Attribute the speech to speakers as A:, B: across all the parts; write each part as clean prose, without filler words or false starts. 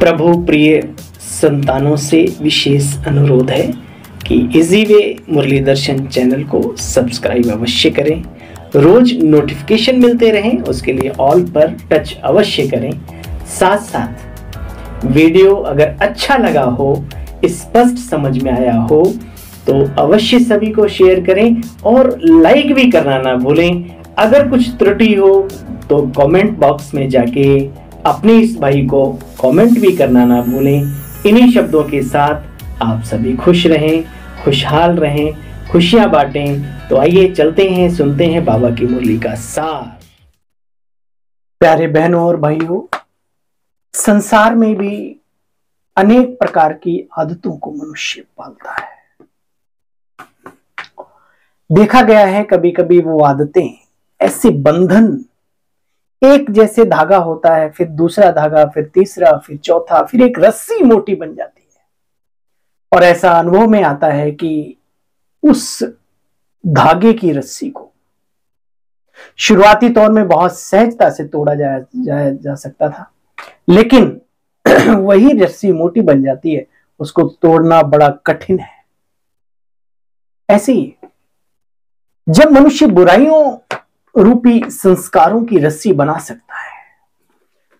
A: प्रभु प्रिय संतानों से विशेष अनुरोध है कि इजी वे मुरली दर्शन चैनल को सब्सक्राइब अवश्य करें, रोज नोटिफिकेशन मिलते रहें उसके लिए ऑल पर टच अवश्य करें। साथ साथ वीडियो अगर अच्छा लगा हो, स्पष्ट समझ में आया हो तो अवश्य सभी को शेयर करें और लाइक भी करना ना भूलें। अगर कुछ त्रुटि हो तो कमेंट बॉक्स में जाके अपने इस भाई को कमेंट भी करना ना भूलें। इन्हीं शब्दों के साथ आप सभी खुश रहें, खुशहाल रहें, खुशियां बांटें। तो आइए चलते हैं, सुनते हैं बाबा की मुरली का सार। प्यारे बहनों और भाइयों, संसार में भी अनेक प्रकार की आदतों को मनुष्य पालता है। देखा गया है कभी कभी वो आदतें ऐसे बंधन, एक जैसे धागा होता है, फिर दूसरा धागा, फिर तीसरा, फिर चौथा, फिर एक रस्सी मोटी बन जाती है और ऐसा अनुभव में आता है कि उस धागे की रस्सी को शुरुआती तौर में बहुत सहजता से तोड़ा जा सकता था, लेकिन वही रस्सी मोटी बन जाती है, उसको तोड़ना बड़ा कठिन है। ऐसे ही जब मनुष्य बुराइयों रूपी संस्कारों की रस्सी बना सकता है,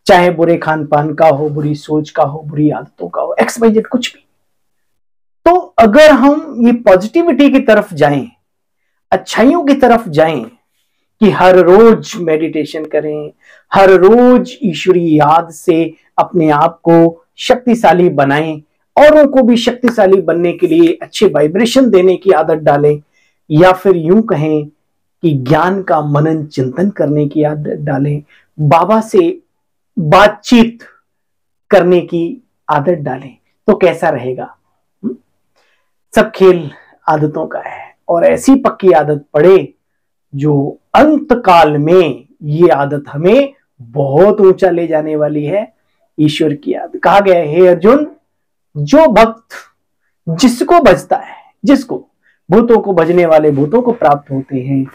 A: चाहे बुरे खान पान का हो, बुरी सोच का हो, बुरी आदतों का हो, XYZ कुछ भी, तो अगर हम ये पॉजिटिविटी की तरफ जाएं, अच्छाइयों की तरफ जाएं कि हर रोज मेडिटेशन करें, हर रोज ईश्वरीय याद से अपने आप को शक्तिशाली बनाएं, औरों को भी शक्तिशाली बनने के लिए अच्छे वाइब्रेशन देने की आदत डालें, या फिर यूं कहें कि ज्ञान का मनन चिंतन करने की आदत डालें, बाबा से बातचीत करने की आदत डालें, तो कैसा रहेगा? सब खेल आदतों का है और ऐसी पक्की आदत पड़े जो अंत काल में ये आदत हमें बहुत ऊंचा ले जाने वाली है। ईश्वर की आदत कहा गया है, हे अर्जुन, जो भक्त जिसको भजता है, जिसको भूतों को भजने वाले भूतों को प्राप्त होते हैं,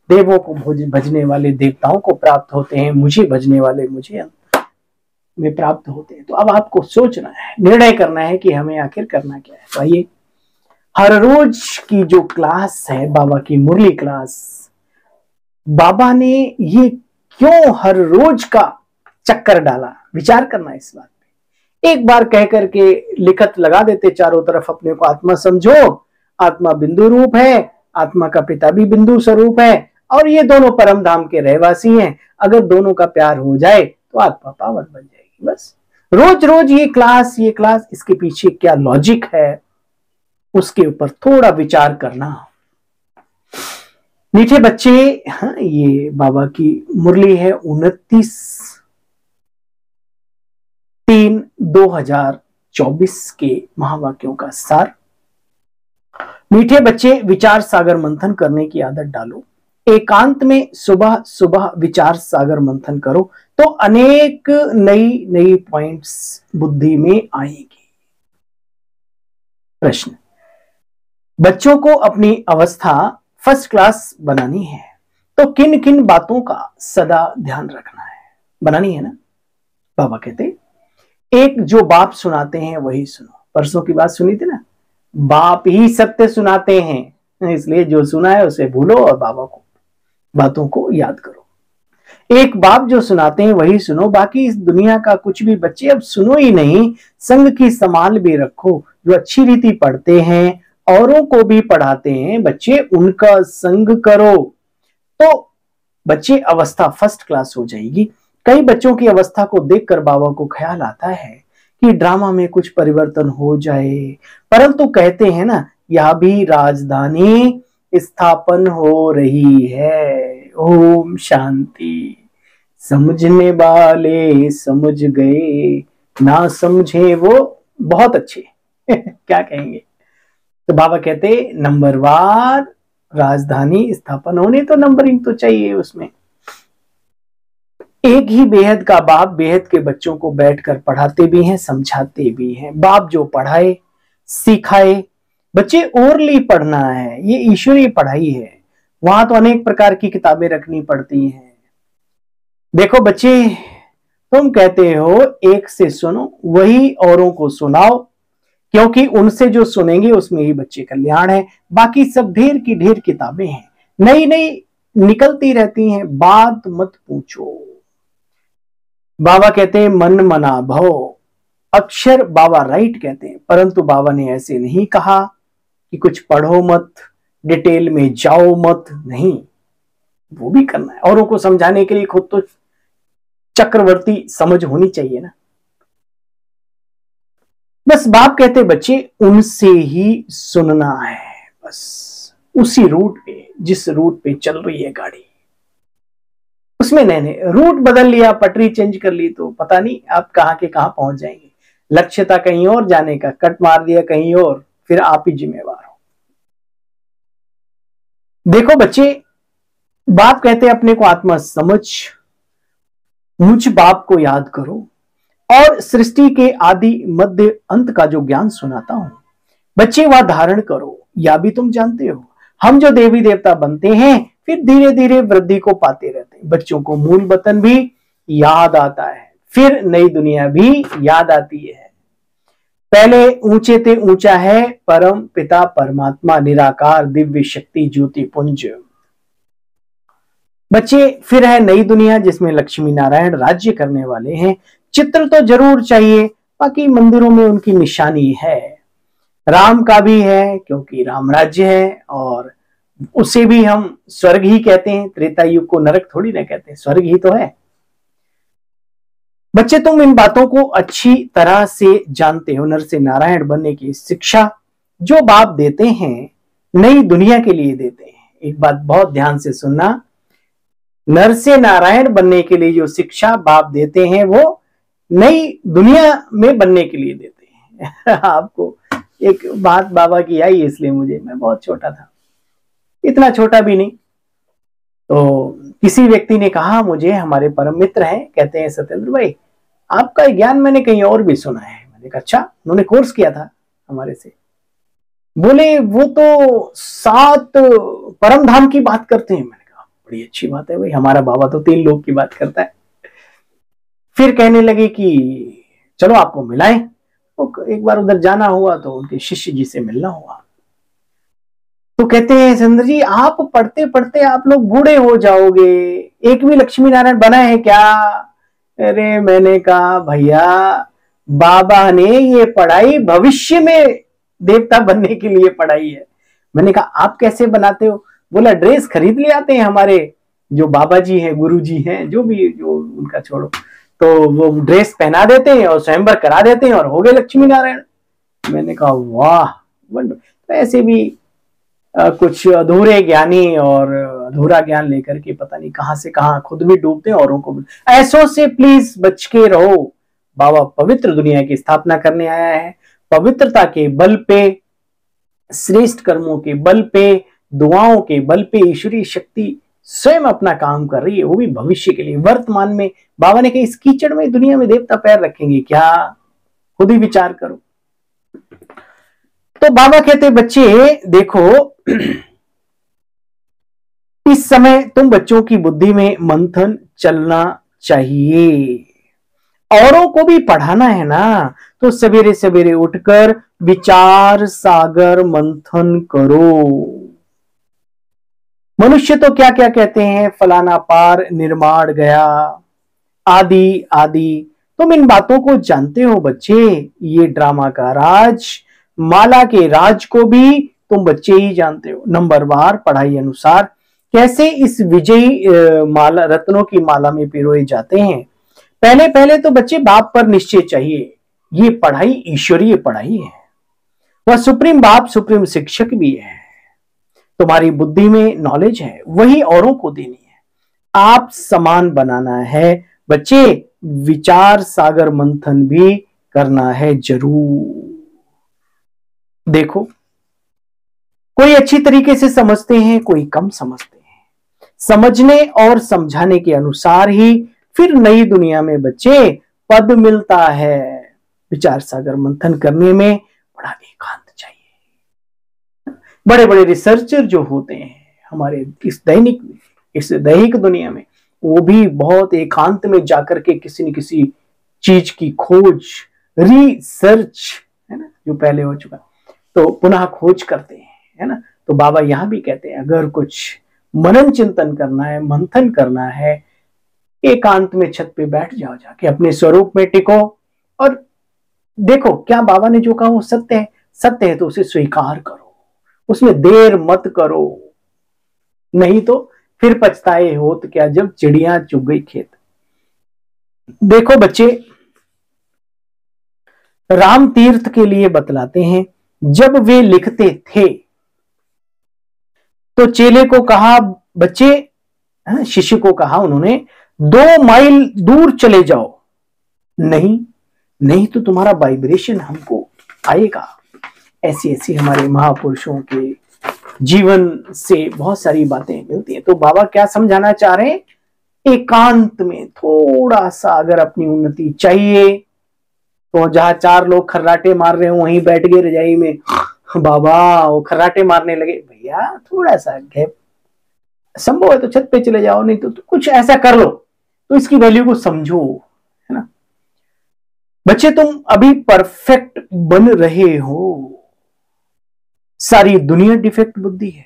A: देवों को भजने वाले देवताओं को प्राप्त होते हैं, मुझे भजने वाले मुझे में प्राप्त होते हैं। तो अब आपको सोचना है, निर्णय करना है कि हमें आखिर करना क्या है। तो आइए, हर रोज की जो क्लास है बाबा की मुरली क्लास, बाबा ने ये क्यों हर रोज का चक्कर डाला, विचार करना इस बात पे। एक बार कह करके लिखत लगा देते चारों तरफ, अपने को आत्मा समझो, आत्मा बिंदु रूप है, आत्मा का पिता भी बिंदु स्वरूप है और ये दोनों परम धाम के रहवासी हैं। अगर दोनों का प्यार हो जाए तो आत्मा पावन बन जाएगी। बस रोज रोज ये क्लास, इसके पीछे क्या लॉजिक है उसके ऊपर थोड़ा विचार करना। मीठे बच्चे, हाँ, ये बाबा की मुरली है 29/3/2024 के महावाक्यों का सार। मीठे बच्चे, विचार सागर मंथन करने की आदत डालो। एकांत में सुबह सुबह विचार सागर मंथन करो तो अनेक नई नई पॉइंट्स बुद्धि में आएगी। प्रश्न, बच्चों को अपनी अवस्था फर्स्ट क्लास बनानी है तो किन किन बातों का सदा ध्यान रखना है? बनानी है ना? बाबा कहते, एक जो बाप सुनाते हैं वही सुनो। परसों की बात सुनी थी ना, बाप ही सत्य सुनाते हैं, इसलिए जो सुना है उसे भूलो और बाबा को बातों को याद करो। एक बाप जो सुनाते हैं वही सुनो, बाकी इस दुनिया का कुछ भी बच्चे अब सुनो ही नहीं। संग की संभाल भी रखो, जो अच्छी रीति पढ़ते हैं औरों को भी पढ़ाते हैं, बच्चे उनका संग करो तो बच्चे अवस्था फर्स्ट क्लास हो जाएगी। कई बच्चों की अवस्था को देखकर बाबा को ख्याल आता है कि ड्रामा में कुछ परिवर्तन हो जाए, परंतु कहते हैं ना, यह भी राजधानी स्थापन हो रही है। ओम शांति। समझने वाले समझ गए, ना समझे वो बहुत अच्छे क्या कहेंगे। तो बाबा कहते, नंबरवार राजधानी स्थापन होने तो नंबरिंग तो चाहिए उसमें। एक ही बेहद का बाप बेहद के बच्चों को बैठकर पढ़ाते भी हैं, समझाते भी हैं। बाप जो पढ़ाए सिखाए, बच्चे ओरली पढ़ना है, ये ईश्वरीय पढ़ाई है। वहां तो अनेक प्रकार की किताबें रखनी पड़ती हैं। देखो बच्चे, तुम कहते हो एक से सुनो, वही औरों को सुनाओ, क्योंकि उनसे जो सुनेंगे उसमें ही बच्चे कल्याण है। बाकी सब ढेर की ढेर किताबें हैं, नई नई निकलती रहती हैं, बात मत पूछो। बाबा कहते हैं मन मना भव, अक्षर बाबा राइट कहते हैं, परंतु बाबा ने ऐसे नहीं कहा कि कुछ पढ़ो मत, डिटेल में जाओ मत, नहीं, वो भी करना है। औरों को समझाने के लिए खुद तो चक्रवर्ती समझ होनी चाहिए ना। बस बाप कहते बच्चे उनसे ही सुनना है, बस उसी रूट पे, जिस रूट पे चल रही है गाड़ी, उसमें नए रूट बदल लिया, पटरी चेंज कर ली तो पता नहीं आप कहां के कहां पहुंच जाएंगे। लक्ष्य था कहीं और जाने का, कट मार दिया कहीं और, फिर आप ही जिम्मेवार हो। देखो बच्चे, बाप कहते अपने को आत्मा समझ, मुझ बाप को याद करो और सृष्टि के आदि मध्य अंत का जो ज्ञान सुनाता हूं बच्चे वह धारण करो। या भी तुम जानते हो हम जो देवी देवता बनते हैं फिर धीरे धीरे वृद्धि को पाते रहते हैं। बच्चों को मूल वतन भी याद आता है, फिर नई दुनिया भी याद आती है। पहले ऊंचे ते ऊंचा है परम पिता परमात्मा निराकार दिव्य शक्ति ज्योति पुंज। बच्चे फिर है नई दुनिया जिसमें लक्ष्मी नारायण राज्य करने वाले हैं। चित्र तो जरूर चाहिए, बाकी मंदिरों में उनकी निशानी है। राम का भी है क्योंकि राम राज्य है, और उसे भी हम स्वर्ग ही कहते हैं। त्रेता युग को नरक थोड़ी ना कहते हैं, स्वर्ग ही तो है। बच्चे तुम इन बातों को अच्छी तरह से जानते हो। नर से नारायण बनने की शिक्षा जो बाप देते हैं नई दुनिया के लिए देते हैं। एक बात बहुत ध्यान से सुनना, नर से नारायण बनने के लिए जो शिक्षा बाप देते हैं वो नई दुनिया में बनने के लिए देते हैं। आपको एक बात बाबा की आई, इसलिए मैं बहुत छोटा था, इतना छोटा भी नहीं, तो किसी व्यक्ति ने कहा मुझे, हमारे परम मित्र हैं, कहते हैं सत्येंद्र भाई आपका ज्ञान मैंने कहीं और भी सुना है। मैंने कहा अच्छा, उन्होंने कोर्स किया था हमारे से। बोले वो तो 7 परम धाम की बात करते हैं। मैंने कहा बड़ी अच्छी बात है भाई, हमारा बाबा तो 3 लोग की बात करता है। फिर कहने लगे कि चलो आपको मिलाएं। तो एक बार उधर जाना हुआ तो उनके शिष्य जी से मिलना हुआ, तो कहते हैं सुंदर जी आप पढ़ते पढ़ते आप लोग बूढ़े हो जाओगे, एक भी लक्ष्मी नारायण बना है क्या? अरे मैंने कहा भैया बाबा ने ये पढ़ाई भविष्य में देवता बनने के लिए पढ़ाई है। मैंने कहा आप कैसे बनाते हो? बोला ड्रेस खरीद ले आते हैं हमारे जो बाबा जी हैं, गुरु जी हैं, जो भी, जो उनका छोड़ो, तो वो ड्रेस पहना देते हैं और स्वयंवर करा देते हैं और हो गए लक्ष्मी नारायण। मैंने कहा वाह, तो ऐसे भी कुछ अधूरे ज्ञानी और अधूरा ज्ञान लेकर के पता नहीं कहां से कहां खुद भी डूबते हैं, औरों को भी। ऐसों से प्लीज बच के रहो। बाबा पवित्र दुनिया की स्थापना करने आया है। पवित्रता के बल पे, श्रेष्ठ कर्मों के बल पे, दुआओं के बल पे ईश्वरीय शक्ति स्वयं अपना काम कर रही है, वो भी भविष्य के लिए। वर्तमान में बाबा ने कहा इस कीचड़ में दुनिया में देवता पैर रखेंगे क्या? खुद ही विचार करो। तो बाबा कहते बच्चे देखो इस समय तुम बच्चों की बुद्धि में मंथन चलना चाहिए। औरों को भी पढ़ाना है ना, तो सवेरे सवेरे उठकर विचार सागर मंथन करो। मनुष्य तो क्या क्या कहते हैं, फलाना पार निर्माण गया, आदि आदि। तुम इन बातों को जानते हो बच्चे, ये ड्रामा का राज, माला के राज को भी तुम बच्चे ही जानते हो। नंबरवार पढ़ाई अनुसार कैसे इस विजयी माला, रत्नों की माला में पिरोए जाते हैं। पहले पहले तो बच्चे बाप पर निश्चय चाहिए। ये पढ़ाई ईश्वरीय पढ़ाई है, वह सुप्रीम बाप सुप्रीम शिक्षक भी है। तुम्हारी बुद्धि में नॉलेज है, वही औरों को देनी है। आप समान बनाना है बच्चे, विचार सागर मंथन भी करना है जरूर। देखो कोई अच्छी तरीके से समझते हैं, कोई कम समझते हैं। समझने और समझाने के अनुसार ही फिर नई दुनिया में बच्चे पद मिलता है। विचार सागर मंथन करने में बड़ा एकांत चाहिए। बड़े बड़े रिसर्चर जो होते हैं हमारे इस दैहिक दुनिया में, वो भी बहुत एकांत में जाकर के किसी न किसी चीज की खोज, रिसर्च, है ना, जो पहले हो चुका, तो पुनः खोज करते हैं, है ना। तो बाबा यहां भी कहते हैं अगर कुछ मनन चिंतन करना है, मंथन करना है, एकांत में छत पे बैठ जाओ, जाके अपने स्वरूप में टिको और देखो क्या बाबा ने जो कहा वो सत्य है। सत्य है तो उसे स्वीकार करो, उसमें देर मत करो, नहीं तो फिर पछताए होत क्या जब चिड़िया चुग गई खेत। देखो बच्चे, राम तीर्थ के लिए बतलाते हैं, जब वे लिखते थे तो चेले को कहा, बच्चे, शिष्य को कहा उन्होंने, 2 माइल दूर चले जाओ, नहीं नहीं तो तुम्हारा वाइब्रेशन हमको आएगा। ऐसी ऐसी हमारे महापुरुषों के जीवन से बहुत सारी बातें मिलती हैं। तो बाबा क्या समझाना चाह रहे हैं, एकांत में थोड़ा सा अगर अपनी उन्नति चाहिए तो जहां 4 लोग खर्राटे मार रहे हो वहीं बैठ गए रजाई में, बाबा वो खर्राटे मारने लगे, भैया थोड़ा सा गैप, संभव है तो छत पे चले जाओ, नहीं तो कुछ ऐसा कर लो, तो इसकी वैल्यू को समझो, है ना। बच्चे तुम अभी परफेक्ट बन रहे हो, सारी दुनिया डिफेक्ट बुद्धि है।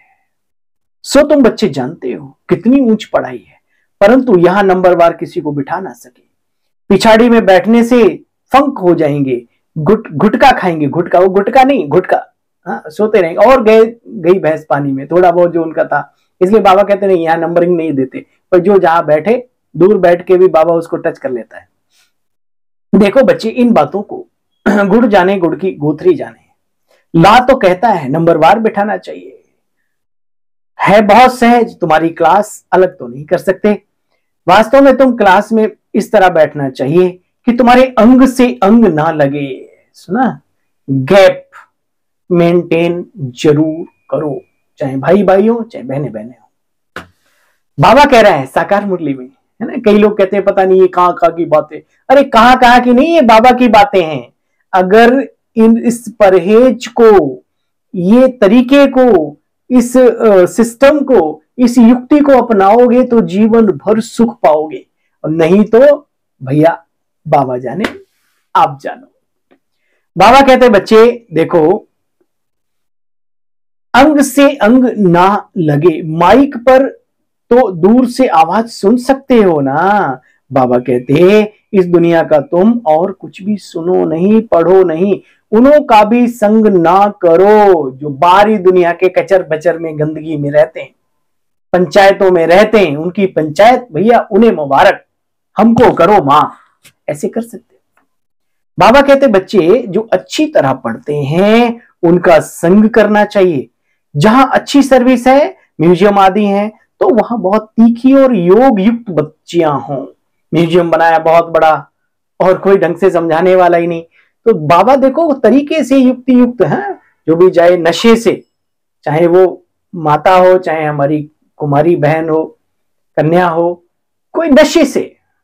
A: सो तुम बच्चे जानते हो कितनी ऊंच पढ़ाई है, परंतु यहां नंबरवार किसी को बिठा ना सके। पिछाड़ी में बैठने से फंक हो जाएंगे, गुटका खाएंगे, गुटका, वो गुटका नहीं गुटका, हाँ, सोते रहेंगे और गई भैंस पानी में, थोड़ा बहुत जो उनका था। इसलिए बाबा कहते नहीं, यहां नंबरिंग नहीं देते, पर जो जहां बैठे दूर बैठ के भी बाबा उसको टच कर लेता है। देखो बच्चे, इन बातों को गुड़ जाने गुड़ की गोथरी जाने, ला तो कहता है नंबरवार बिठाना चाहिए, है बहुत सहज, तुम्हारी क्लास अलग तो नहीं कर सकते। वास्तव में तुम क्लास में इस तरह बैठना चाहिए कि तुम्हारे अंग से अंग ना लगे, सुना, गैप मेंटेन जरूर करो, चाहे भाई भाई हो चाहे बहने बहने हो। बाबा कह रहा है साकार मुरली में, है ना। कई लोग कहते हैं पता नहीं ये कहां कहां की बातें, अरे कहां कहां की नहीं, ये बाबा की बातें हैं। अगर इस परहेज को, ये तरीके को, इस सिस्टम को, इस युक्ति को अपनाओगे तो जीवन भर सुख पाओगे, और नहीं तो भैया बाबा जाने आप जानो। बाबा कहते बच्चे देखो, अंग से अंग ना लगे, माइक पर तो दूर से आवाज सुन सकते हो ना। बाबा कहते इस दुनिया का तुम और कुछ भी सुनो नहीं, पढ़ो नहीं, उन्हों का भी संग ना करो जो बाहरी दुनिया के कचर बचर में गंदगी में रहते हैं, पंचायतों में रहते हैं। उनकी पंचायत भैया उन्हें मुबारक, हमको करो मां, ऐसे कर सकते। बाबा कहते बच्चे जो अच्छी तरह पढ़ते हैं उनका संग करना चाहिए। जहां अच्छी सर्विस है, म्यूजियम आदि है, तो वहां बहुत तीखी और योग युक्त बच्चियां हों। म्यूजियम बनाया बहुत बड़ा और कोई ढंग से समझाने वाला ही नहीं, तो बाबा देखो तरीके से युक्ति युक्त है, जो भी जाए नशे से, चाहे वो माता हो चाहे हमारी कुमारी बहन हो, कन्या हो, कोई नशे से,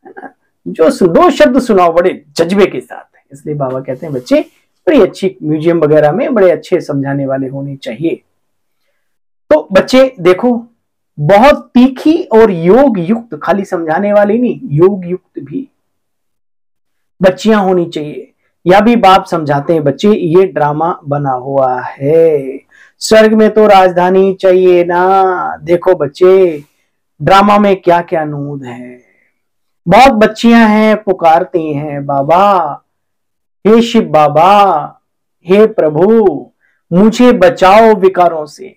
A: है ना, जो 2 शब्द सुनाओ बड़े जज्बे के साथ। इसलिए बाबा कहते हैं बच्चे बड़ी अच्छी म्यूजियम वगैरह में बड़े अच्छे समझाने वाले होने चाहिए। तो बच्चे देखो, बहुत तीखी और योग युक्त, खाली समझाने वाली नहीं, योग युक्त भी बच्चियां होनी चाहिए। या भी बाप समझाते हैं बच्चे ये ड्रामा बना हुआ है, स्वर्ग में तो राजधानी चाहिए ना। देखो बच्चे, ड्रामा में क्या क्या नूद है। बहुत बच्चियां हैं पुकारती हैं बाबा, हे शिव बाबा, हे प्रभु मुझे बचाओ विकारों से।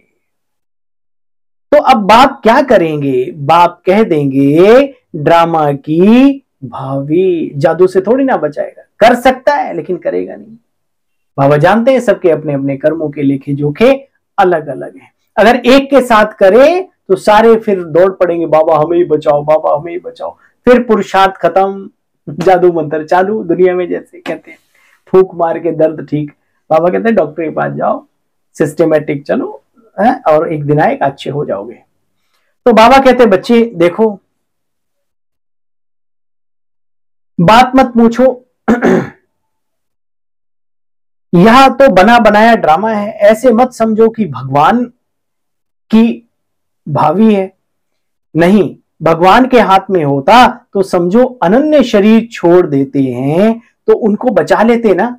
A: तो अब बाप क्या करेंगे, बाप कह देंगे ड्रामा की भावी, जादू से थोड़ी ना बचाएगा, कर सकता है लेकिन करेगा नहीं। बाबा जानते हैं सबके अपने अपने कर्मों के लेखे जोखे अलग अलग हैं। अगर एक के साथ करे तो सारे फिर दौड़ पड़ेंगे, बाबा हमें ही बचाओ, बाबा हमें ही बचाओ, फिर पुरुषार्थ खत्म, जादू मंत्र चालू। दुनिया में जैसे कहते हैं फूक मार के दर्द ठीक, बाबा कहते हैं डॉक्टर के पास जाओ, सिस्टमेटिक चलो, है, और एक दिन आएगा अच्छे हो जाओगे। तो बाबा कहते बच्चे देखो, बात मत पूछो, यह तो बना बनाया ड्रामा है, ऐसे मत समझो कि भगवान की भावी है। नहीं, भगवान के हाथ में होता तो समझो अनन्य शरीर छोड़ देते हैं तो उनको बचा लेते ना।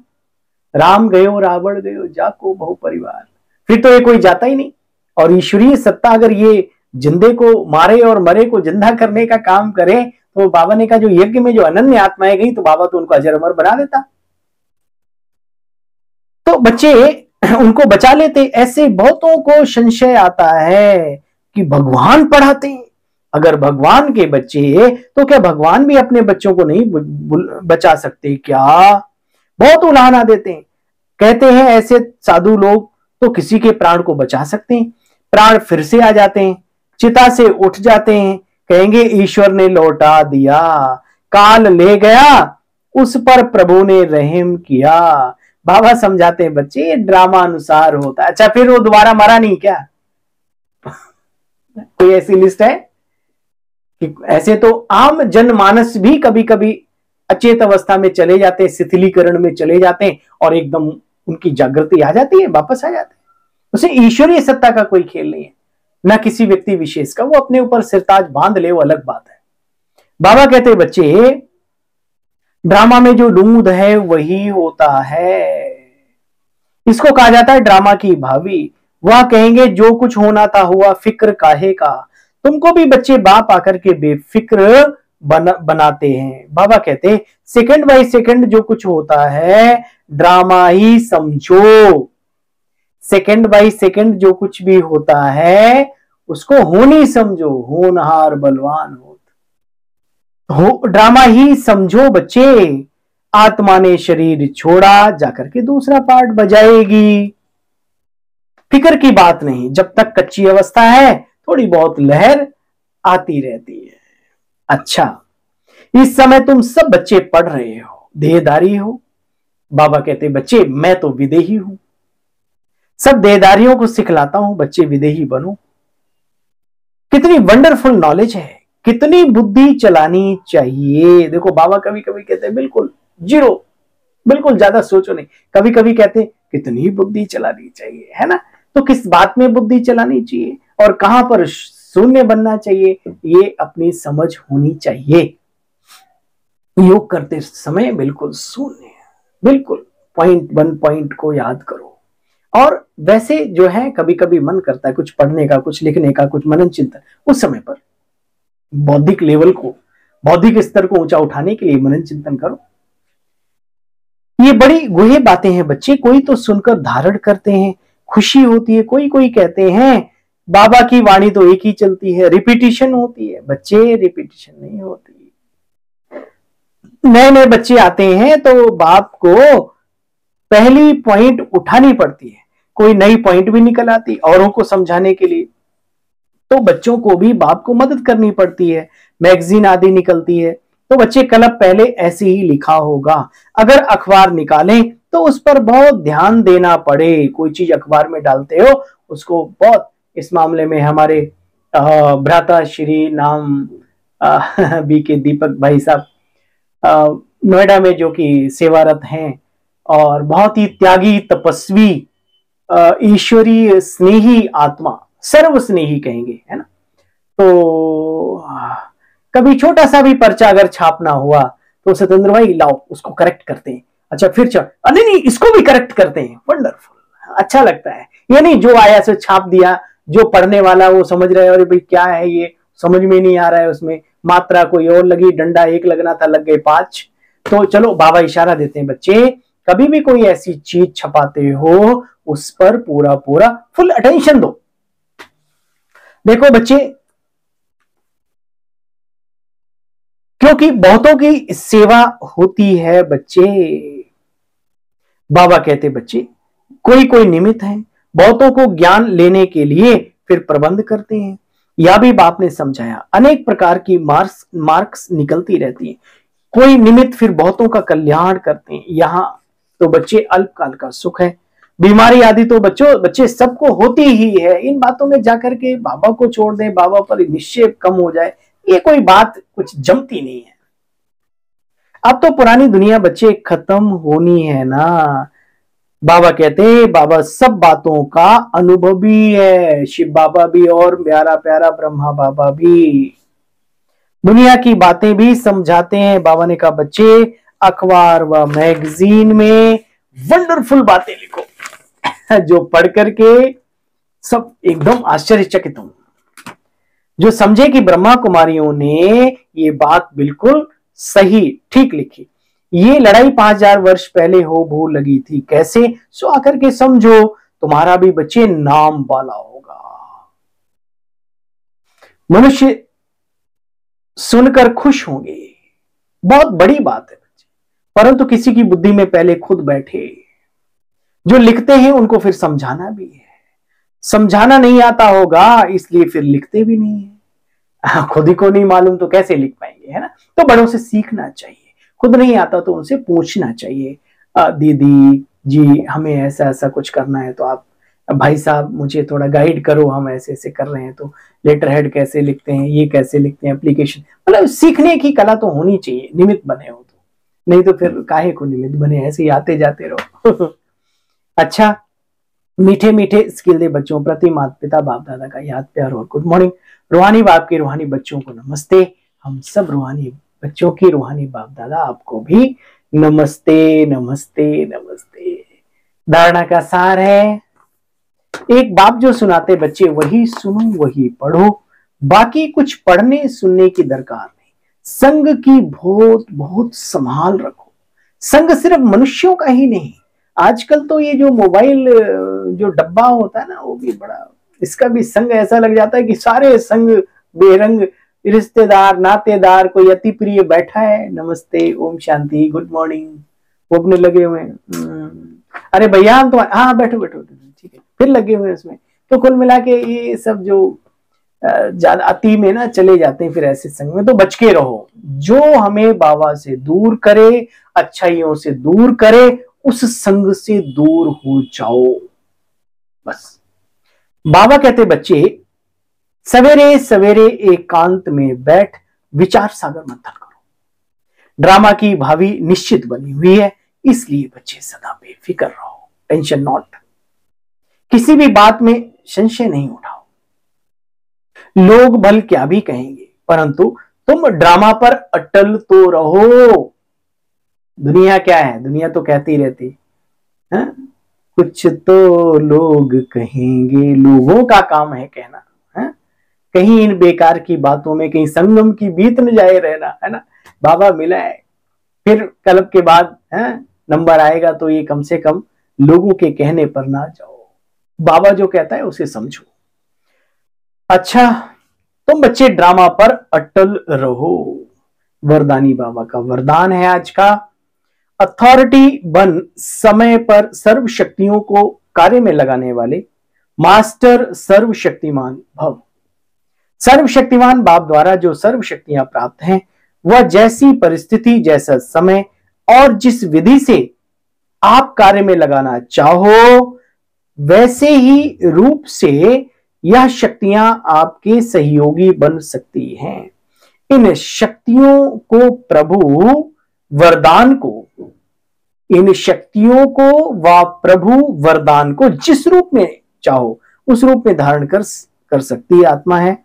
A: राम गयो रावण गयो जाको बहु परिवार, फिर तो ये कोई जाता ही नहीं। और ईश्वरीय सत्ता अगर ये जिंदे को मारे और मरे को जिंदा करने का काम करे तो बाबा ने कहा जो यज्ञ में जो अनन्य आत्माएं गई तो बाबा तो उनको अजर अमर बना देता। तो बच्चे उनको बचा लेते। ऐसे बहुतों को संशय आता है कि भगवान पढ़ाते हैं, अगर भगवान के बच्चे तो क्या भगवान भी अपने बच्चों को नहीं बचा सकते क्या? बहुत उलाहना देते हैं। कहते हैं ऐसे साधु लोग तो किसी के प्राण को बचा सकते हैं, प्राण फिर से आ जाते हैं, चिता से उठ जाते हैं, कहेंगे ईश्वर ने लौटा दिया, काल ले गया उस पर प्रभु ने रहम किया। बाबा समझाते हैं बच्चे ये ड्रामा अनुसार होता है। अच्छा फिर वो दोबारा मरा नहीं क्या? कोई ऐसी लिस्ट है कि ऐसे तो आम जनमानस भी कभी कभी अचेत अवस्था में चले जाते हैं, शिथिलीकरण में चले जाते हैं और एकदम उनकी जागृति आ जाती है, वापस आ जाते हैं। उसे ईश्वरीय सत्ता का कोई खेल नहीं है, ना किसी व्यक्ति विशेष का। वो अपने ऊपर सिरताज बांध ले वो अलग बात है। बाबा कहते बच्चे ड्रामा में जो लूंद है वही होता है, इसको कहा जाता है ड्रामा की भावी। वह कहेंगे जो कुछ होना था हुआ, फिक्र काहे का। तुमको भी बच्चे बाप आकर के बेफिक्र बनाते हैं। बाबा कहते सेकंड बाय सेकंड जो कुछ होता है ड्रामा ही समझो। सेकंड बाय सेकंड जो कुछ भी होता है उसको होनी समझो, होनहार बलवान हो ड्रामा ही समझो बच्चे। आत्मा ने शरीर छोड़ा जाकर के दूसरा पार्ट बजाएगी। फिक्र की बात नहीं, जब तक कच्ची अवस्था है थोड़ी बहुत लहर आती रहती है। अच्छा इस समय तुम सब बच्चे पढ़ रहे हो, देहधारी हो। बाबा कहते बच्चे मैं तो विदेही हूं, सब देहधारियों को सिखलाता हूं बच्चे विदेही बनो। कितनी वंडरफुल नॉलेज है, कितनी बुद्धि चलानी चाहिए। देखो बाबा कभी कभी कहते हैं बिल्कुल जीरो, बिल्कुल ज्यादा सोचो नहीं। कभी कभी कहते हैं कितनी बुद्धि चलानी चाहिए, है ना? तो किस बात में बुद्धि चलानी चाहिए और कहां पर शून्य बनना चाहिए ये अपनी समझ होनी चाहिए। योग करते समय बिल्कुल शून्य, बिल्कुल पॉइंट वन पॉइंट को याद करो। और वैसे जो है कभी कभी मन करता है कुछ पढ़ने का, कुछ लिखने का, कुछ मनन चिंतन, उस समय पर बौद्धिक लेवल को, बौद्धिक स्तर को ऊंचा उठाने के लिए मनन चिंतन करो। ये बड़ी गुहे बातें हैं बच्चे, कोई तो सुनकर धारण करते हैं, खुशी होती है। कोई कोई कहते हैं बाबा की वाणी तो एक ही चलती है, रिपीटिशन होती है। बच्चे रिपीटिशन नहीं होती। नए नए बच्चे आते हैं तो बाप को पहली पॉइंट उठानी पड़ती है, कोई नई पॉइंट भी निकल आती औरों को समझाने के लिए। तो बच्चों को भी बाप को मदद करनी पड़ती है। मैगजीन आदि निकलती है तो बच्चे कल पहले ऐसे ही लिखा होगा। अगर अखबार निकालें तो उस पर बहुत ध्यान देना पड़े। कोई चीज अखबार में डालते हो उसको बहुत, इस मामले में हमारे भ्राता श्री नाम बी के दीपक भाई साहब नोएडा में जो कि सेवारत हैं और बहुत ही त्यागी तपस्वी ईश्वरीय स्नेही आत्मा, सर्व स्नेही कहेंगे, है ना? तो कभी छोटा सा भी पर्चा अगर छापना हुआ तो सतेंद्र भाई लाओ उसको करेक्ट करते हैं। अच्छा फिर नहीं इसको भी करेक्ट करते हैं। वंडरफुल, अच्छा लगता है। ये नहीं जो आया से छाप दिया, जो पढ़ने वाला वो समझ रहे अरे भाई क्या है ये, समझ में नहीं आ रहा है, उसमें मात्रा कोई और लगी, डंडा एक लगना था लग गए 5। तो चलो बाबा इशारा देते हैं बच्चे कभी भी कोई ऐसी चीज छपाते हो उस पर पूरा पूरा फुल अटेंशन दो। देखो बच्चे क्योंकि बहुतों की सेवा होती है बच्चे। बाबा कहते बच्चे कोई कोई निमित्त है, बहुतों को ज्ञान लेने के लिए फिर प्रबंध करते हैं। यह भी बाप ने समझाया। अनेक प्रकार की मार्क्स निकलती रहती है, कोई निमित्त फिर बहुतों का कल्याण करते हैं। यहाँ तो बच्चे अल्पकाल का सुख है, बीमारी आदि तो बच्चे सबको होती ही है। इन बातों में जाकर के बाबा को छोड़ दें, बाबा पर निश्चय कम हो जाए, ये कोई बात कुछ जमती नहीं है। अब तो पुरानी दुनिया बच्चे खत्म होनी है ना। बाबा कहते हैं बाबा सब बातों का अनुभवी है, शिव बाबा भी और प्यारा प्यारा ब्रह्मा बाबा भी। दुनिया की बातें भी समझाते हैं। बाबा ने कहा बच्चे अखबार व मैगजीन में वंडरफुल बातें लिखो जो पढ़ करके सब एकदम आश्चर्यचकित हों, जो समझे कि ब्रह्मा कुमारियों ने ये बात बिल्कुल सही ठीक लिखी। ये लड़ाई 5000 वर्ष पहले हो भूल लगी थी, कैसे? सो आकर के समझो, तुम्हारा भी बच्चे नाम वाला होगा। मनुष्य सुनकर खुश होंगे, बहुत बड़ी बात है बच्चे, परंतु किसी की बुद्धि में पहले खुद बैठे। जो लिखते हैं उनको फिर समझाना भी है, समझाना नहीं आता होगा इसलिए फिर लिखते भी नहीं है। खुद ही को नहीं मालूम तो कैसे लिख पाएंगे, है ना? तो बड़ों से सीखना चाहिए, खुद नहीं आता तो उनसे पूछना चाहिए, दीदी जी हमें ऐसा ऐसा कुछ करना है तो आप भाई साहब मुझे थोड़ा गाइड करो, हम ऐसे ऐसे कर रहे हैं तो लेटर हेड कैसे लिखते हैं, ये कैसे लिखते हैं, एप्लीकेशन। मतलब सीखने की कला तो होनी चाहिए, निमित्त बने हो तो, नहीं तो फिर काहे को निमित्त बने, ऐसे ही आते जाते रहो। अच्छा, मीठे मीठे स्किल दे बच्चों प्रति माता पिता बाप दादा का याद प्यार और गुड मॉर्निंग। रूहानी बाप के रूहानी बच्चों को नमस्ते। हम सब रूहानी बच्चों की रूहानी बाप दादा आपको भी नमस्ते नमस्ते नमस्ते। धारणा का सार है, एक बाप जो सुनाते बच्चे वही सुनो वही पढ़ो, बाकी कुछ पढ़ने सुनने की दरकार नहीं। संग की बहुत बहुत संभाल रखो। संग सिर्फ मनुष्यों का ही नहीं, आजकल तो ये जो मोबाइल जो डब्बा होता है ना वो भी बड़ा, इसका भी संग ऐसा लग जाता है कि सारे संग बेरंग, रिश्तेदार नातेदार कोई अति प्रिय बैठा है, नमस्ते ओम शांति गुड मॉर्निंग, वो अपने लगे हुए हैं। अरे भैया हम तो हाँ बैठो बैठो ठीक है, फिर लगे हुए उसमें। तो कुल मिला के ये सब जो ज्यादा अति में ना चले जाते हैं फिर ऐसे संग में, तो बच के रहो। जो हमें बाबा से दूर करे, अच्छाइयों से दूर करे, उस संग से दूर हो जाओ बस। बाबा कहते बच्चे सवेरे सवेरे एकांत में बैठ विचार सागर मंथन करो। ड्रामा की भावी निश्चित बनी हुई है, इसलिए बच्चे सदा बेफिक्र रहो, टेंशन नॉट, किसी भी बात में संशय नहीं उठाओ। लोग भल क्या भी कहेंगे, परंतु तुम ड्रामा पर अटल तो रहो। दुनिया क्या है, दुनिया तो कहती रहती है कुछ तो लोग कहेंगे, लोगों का काम है कहना, है? कहीं इन बेकार की बातों में कहीं संगम की बीत न जाए रहना, है ना? बाबा मिला है, फिर कल्प के बाद है नंबर आएगा तो ये कम से कम लोगों के कहने पर ना जाओ, बाबा जो कहता है उसे समझो। अच्छा, तुम बच्चे ड्रामा पर अटल रहो। वरदानी बाबा का वरदान है आज का, अथॉरिटी बन समय पर सर्व शक्तियों को कार्य में लगाने वाले मास्टर सर्वशक्तिमान भव। सर्वशक्तिमान बाप द्वारा जो सर्व शक्तियां प्राप्त हैं, वह जैसी परिस्थिति, जैसा समय और जिस विधि से आप कार्य में लगाना चाहो, वैसे ही रूप से यह शक्तियां आपके सहयोगी बन सकती हैं। इन शक्तियों को प्रभु वरदान को, इन शक्तियों को व प्रभु वरदान को जिस रूप में चाहो उस रूप में धारण कर सकती है आत्मा है।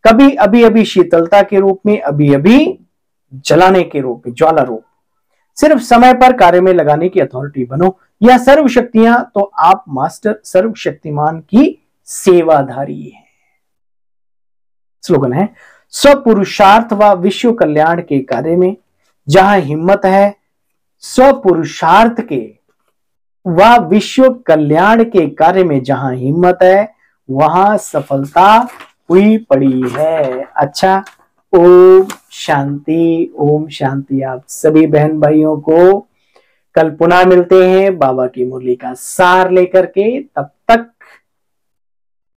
A: कभी अभी अभी शीतलता के रूप में, अभी अभी जलाने के रूप में, ज्वाला रूप। सिर्फ समय पर कार्य में लगाने की अथॉरिटी बनो। यह सर्व शक्तियां तो आप मास्टर सर्वशक्तिमान की सेवाधारी है। स्लोगन है, स्वपुरुषार्थ व विश्व कल्याण के कार्य में जहां हिम्मत है, स्वपुरुषार्थ के व विश्व कल्याण के कार्य में जहां हिम्मत है वहां सफलता हुई पड़ी है। अच्छा, ओम शांति ओम शांति। आप सभी बहन भाइयों को कल पुनः मिलते हैं बाबा की मुरली का सार लेकर के। तब तक